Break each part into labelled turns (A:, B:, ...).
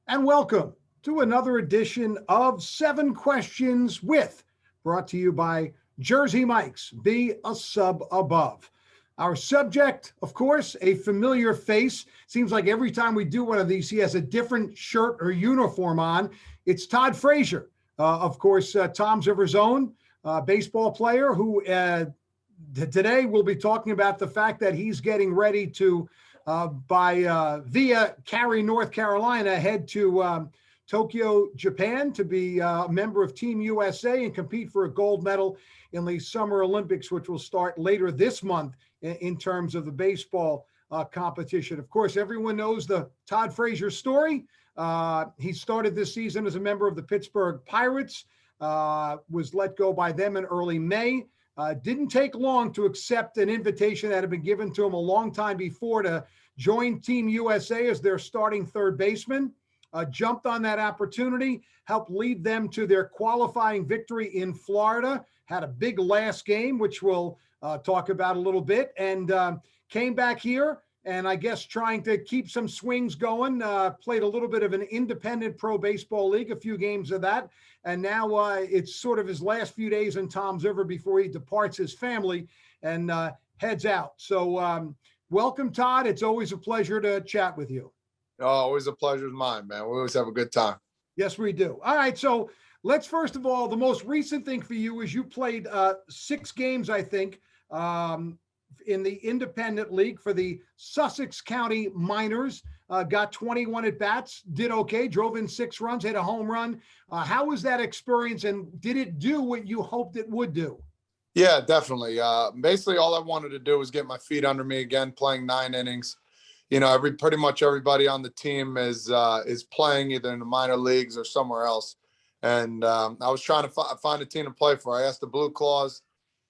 A: And welcome to another edition of Seven Questions with, brought to you by Jersey Mike's, Be a Sub Above. Our subject, of course, a familiar face. Seems like every time we do one of these, he has a different shirt or uniform on. It's Todd Frazier, of course, Tom's River's own baseball player who today we'll be talking about the fact that he's getting ready to via Cary, North Carolina, head to Tokyo, Japan to be a member of Team USA and compete for a gold medal in the Summer Olympics, which will start later this month in terms of the baseball competition. Of course, everyone knows the Todd Frazier story. He started this season as a member of the Pittsburgh Pirates, was let go by them in early May. Didn't take long to accept an invitation that had been given to him a long time before to join Team USA as their starting third baseman. Jumped on that opportunity, helped lead them to their qualifying victory in Florida, had a big last game, which we'll talk about a little bit, and came back here and I guess trying to keep some swings going, played a little bit of an independent pro baseball league, a few games of that. And now it's sort of his last few days in Tom's River before he departs his family and heads out. So welcome, Todd. It's always a pleasure to chat with you.
B: Oh, always a pleasure of mine, man. We always have a good time.
A: Yes, we do. All right. So let's first of all, the most recent thing for you is you played 6 games, I think, in the independent league for the Sussex County Miners. Got 21 at bats, did okay, drove in 6 runs, hit a home run. How was that experience, and did it do what you hoped it would do?
B: Yeah, definitely. Basically, all I wanted to do was get my feet under me again, playing 9 innings. You know, pretty much everybody on the team is playing either in the minor leagues or somewhere else. And I was trying to find a team to play for. I asked the Blue Claws.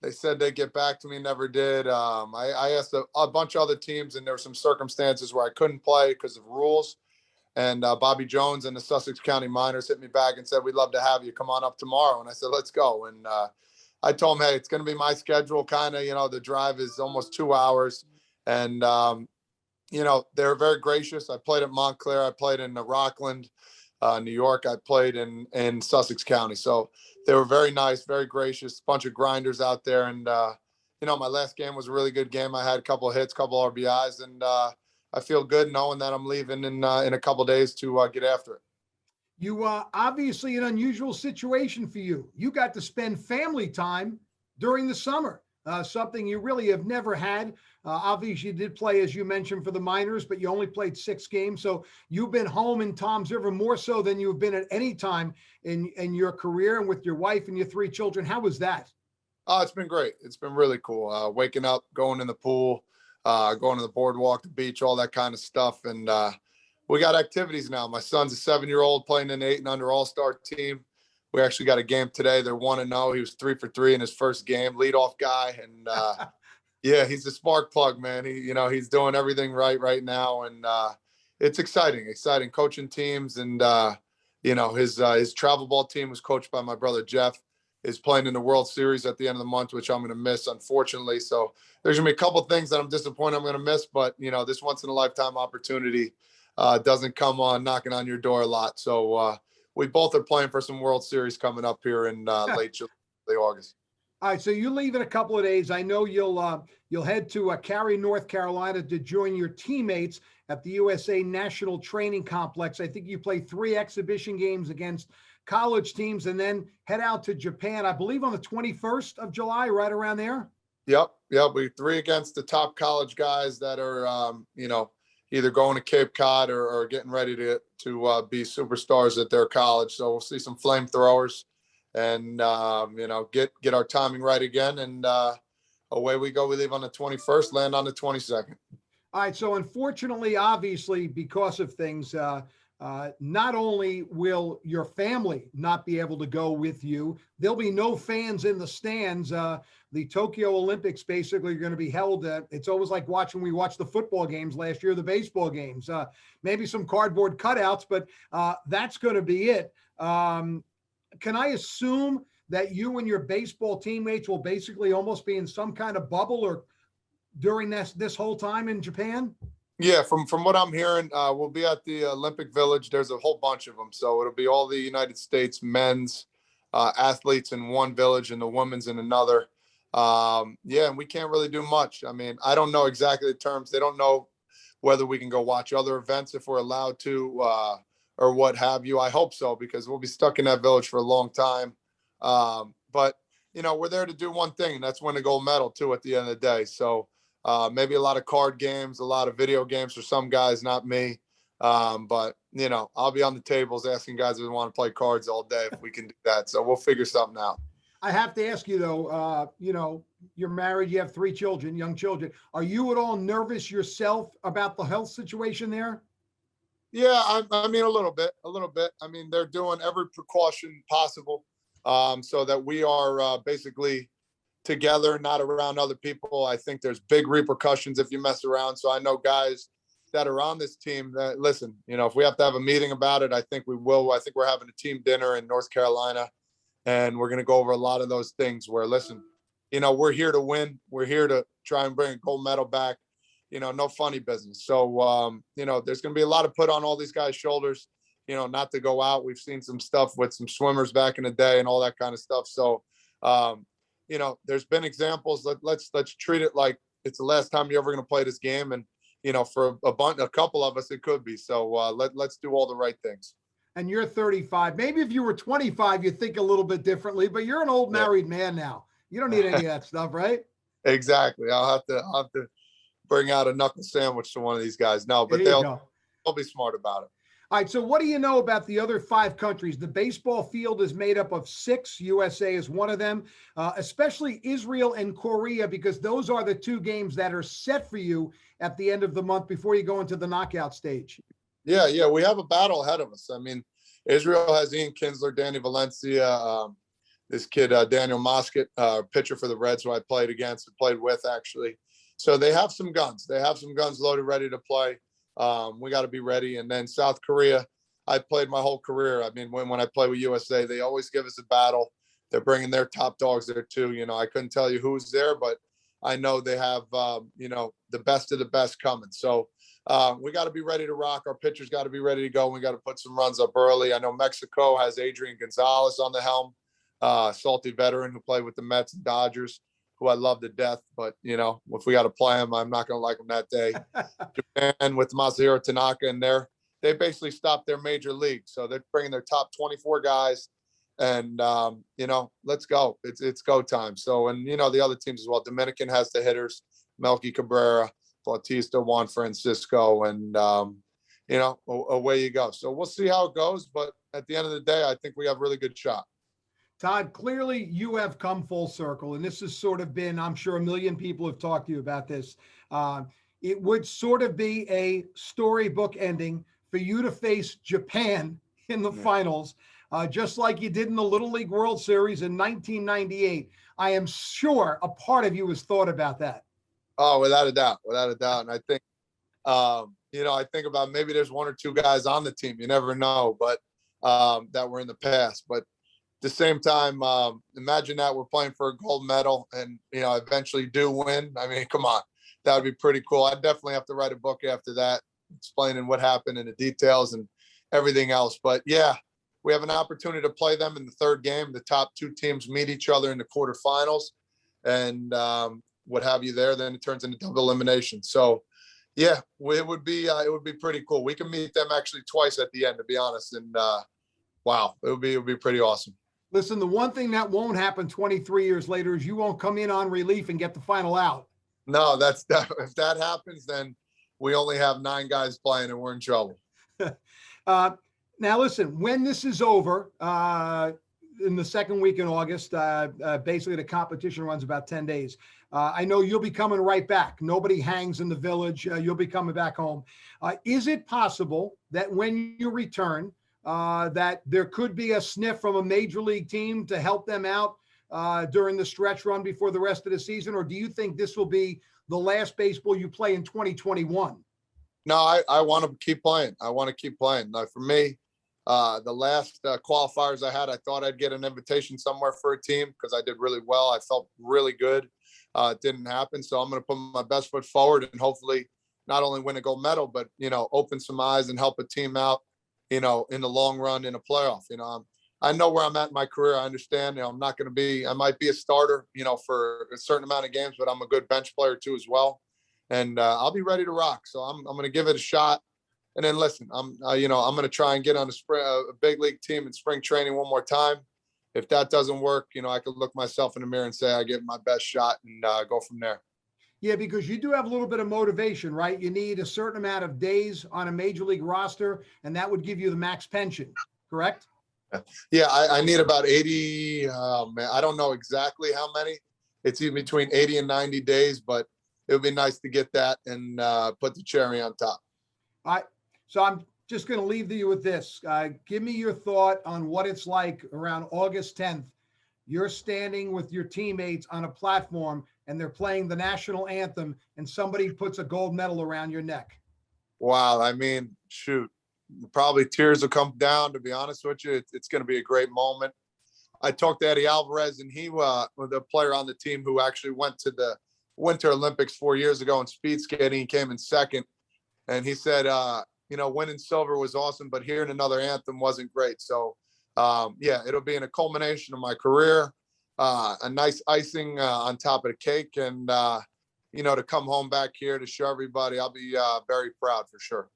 B: They said they'd get back to me, never did. I asked a bunch of other teams, and there were some circumstances where I couldn't play because of rules. And Bobby Jones and the Sussex County Miners hit me back and said, "We'd love to have you. Come on up tomorrow." And I said, "Let's go." And I told them, "Hey, it's going to be my schedule. Kind of, the drive is almost 2 hours." And, they were very gracious. I played at Montclair. I played in Rockland, New York. I played in Sussex County. So they were very nice, very gracious, bunch of grinders out there. And, my last game was a really good game. I had a couple of hits, couple of RBIs, and I feel good knowing that I'm leaving in a couple of days to get after it.
A: You obviously an unusual situation for you. You got to spend family time during the summer, something you really have never had. Obviously, you did play, as you mentioned, for the Miners, but you only played 6 games. So you've been home in Tom's River more so than you've been at any time in your career, and with your wife and your 3 children. How was that?
B: Oh, it's been great. It's been really cool. Waking up, going in the pool, going to the boardwalk, the beach, all that kind of stuff. And we got activities now. My son's a 7-year-old playing in the 8 and under all-star team. We actually got a game today. They're 1-0. He was 3 for 3 in his first game, leadoff guy. And yeah, he's a spark plug, man. He's doing everything right now. And it's exciting coaching teams. And, his travel ball team was coached by my brother, Jeff, is playing in the World Series at the end of the month, which I'm going to miss, unfortunately. So there's going to be a couple of things that I'm disappointed I'm going to miss. But, this once in a lifetime opportunity doesn't come on knocking on your door a lot. So we both are playing for some World Series coming up here in late August.
A: All right, so you leave in a couple of days. I know you'll head to Cary, North Carolina to join your teammates at the USA National Training Complex. I think you play 3 exhibition games against college teams and then head out to Japan, I believe on the 21st of July, right around there.
B: Yep. We 3 against the top college guys that are, either going to Cape Cod or getting ready to be superstars at their college. So we'll see some flamethrowers and, get our timing right again. And away we go. We leave on the 21st, land on the 22nd.
A: All right. So unfortunately, obviously, because of things, not only will your family not be able to go with you, there'll be no fans in the stands. The Tokyo Olympics basically are going to be held. It's always like we watched the football games last year, the baseball games, maybe some cardboard cutouts, but that's going to be it. Can I assume that you and your baseball teammates will basically almost be in some kind of bubble or during this whole time in Japan?
B: Yeah, from what I'm hearing, we'll be at the Olympic Village. There's a whole bunch of them, so it'll be all the United States men's athletes in one village and the women's in another. Yeah, and we can't really do much. I mean, I don't know exactly the terms. They don't know whether we can go watch other events if we're allowed to, or what have you. I hope so, because we'll be stuck in that village for a long time. But we're there to do one thing, and that's win a gold medal too at the end of the day. So maybe a lot of card games, a lot of video games for some guys, not me. But I'll be on the tables asking guys if they want to play cards all day if we can do that. So we'll figure something out.
A: I have to ask you though, you're married, you have 3 children, young children. Are you at all nervous yourself about the health situation there?
B: Yeah, I mean, a little bit. I mean, they're doing every precaution possible, so that we are basically together, not around other people. I think there's big repercussions if you mess around. So I know guys that are on this team that listen, if we have to have a meeting about it, I think we will. I think we're having a team dinner in North Carolina, and we're going to go over a lot of those things where, listen, we're here to win. We're here to try and bring a gold medal back. No funny business. So, there's going to be a lot of put on all these guys' shoulders, not to go out. We've seen some stuff with some swimmers back in the day and all that kind of stuff. So, there's been examples. Let's treat it like it's the last time you're ever going to play this game. And, for a couple of us, it could be. So let's do all the right things.
A: And you're 35. Maybe if you were 25, you'd think a little bit differently, but you're an old married man now. You don't need any of that stuff, right?
B: Exactly. I'll have to bring out a knuckle sandwich to one of these guys. No, but they'll be smart about it.
A: All right. So what do you know about the other 5 countries? The baseball field is made up of 6. USA is one of them, especially Israel and Korea, because those are the 2 games that are set for you at the end of the month before you go into the knockout stage.
B: Yeah. We have a battle ahead of us. I mean, Israel has Ian Kinsler, Danny Valencia, this kid, Daniel Mosket, pitcher for the Reds, who I played against and played with, actually. So they have some guns. They have some guns loaded, ready to play. We got to be ready. And then South Korea, I played my whole career. I mean, when I play with USA, they always give us a battle. They're bringing their top dogs there too. I couldn't tell you who's there, but I know they have, the best of the best coming. So we got to be ready to rock. Our pitchers got to be ready to go. We got to put some runs up early. I know Mexico has Adrian Gonzalez on the helm, salty veteran who played with the Mets and Dodgers, who I love to death. But, if we got to play him, I'm not going to like him that day. Japan with Masahiro Tanaka, and they basically stopped their major league. So they're bringing their top 24 guys. And, let's go. It's go time. So, and, the other teams as well. Dominican has the hitters, Melky Cabrera, Bautista, Juan Francisco, and, away you go. So we'll see how it goes. But at the end of the day, I think we have a really good shot.
A: Todd, clearly you have come full circle, and this has sort of been, I'm sure a million people have talked to you about this. It would sort of be a storybook ending for you to face Japan in the finals, just like you did in the Little League World Series in 1998. I am sure a part of you has thought about that.
B: Oh, without a doubt. And I think, I think about maybe there's 1 or 2 guys on the team. You never know, but that were in the past. But at the same time, imagine that we're playing for a gold medal and, eventually do win. I mean, come on, that would be pretty cool. I'd definitely have to write a book after that, explaining what happened and the details and everything else. But yeah, we have an opportunity to play them in the 3rd game. The top 2 teams meet each other in the quarterfinals and what have you there. Then it turns into double elimination. So yeah, it would be pretty cool. We can meet them actually twice at the end, to be honest. And wow, it would be pretty awesome.
A: Listen, the one thing that won't happen 23 years later is you won't come in on relief and get the final out.
B: No, if that happens, then we only have 9 guys playing and we're in trouble.
A: Now, listen, when this is over, in the 2nd week in August, basically the competition runs about 10 days. I know you'll be coming right back. Nobody hangs in the village. You'll be coming back home. Is it possible that when you return, that there could be a sniff from a major league team to help them out during the stretch run before the rest of the season? Or do you think this will be the last baseball you play in 2021?
B: No, I want to keep playing. Now, for me, the last qualifiers I had, I thought I'd get an invitation somewhere for a team because I did really well. I felt really good. It didn't happen. So I'm going to put my best foot forward and hopefully not only win a gold medal, but, open some eyes and help a team out, in the long run in a playoff. I know where I'm at in my career. I understand, I'm not going to be, I might be a starter, for a certain amount of games, but I'm a good bench player too as well. And I'll be ready to rock. So I'm going to give it a shot. And then listen, I'm going to try and get on a big league team in spring training one more time. If that doesn't work, I could look myself in the mirror and say I give my best shot and go from there.
A: Yeah, because you do have a little bit of motivation, right? You need a certain amount of days on a major league roster, and that would give you the max pension, correct?
B: Yeah, I need about 80. Man, I don't know exactly how many. It's in between 80 and 90 days, but it would be nice to get that and put the cherry on top.
A: All right. So I'm just going to leave you with this. Give me your thought on what it's like around August 10th. You're standing with your teammates on a platform and they're playing the national anthem and somebody puts a gold medal around your neck.
B: Wow. I mean, shoot, probably tears will come down, to be honest with you. It's going to be a great moment. I talked to Eddie Alvarez, and he was the player on the team who actually went to the Winter Olympics 4 years ago in speed skating. He came in second. And he said, winning silver was awesome, but hearing another anthem wasn't great. So, yeah, it'll be in a culmination of my career, a nice icing on top of the cake. And, to come home back here to show everybody, I'll be very proud for sure.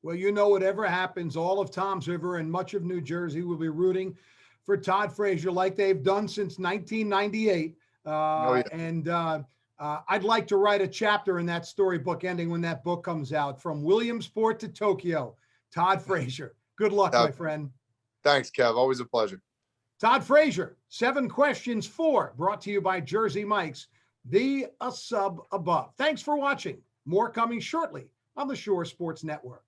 A: Well, whatever happens, all of Toms River and much of New Jersey will be rooting for Todd Frazier like they've done since 1998.
B: Oh, yeah.
A: And I'd like to write a chapter in that storybook ending when that book comes out, From Williamsport to Tokyo. Todd Frazier. Good luck, my friend.
B: Thanks, Kev. Always a pleasure.
A: Todd Frazier, 7 questions, 4, brought to you by Jersey Mike's. Be a sub above. Thanks for watching. More coming shortly on the Shore Sports Network.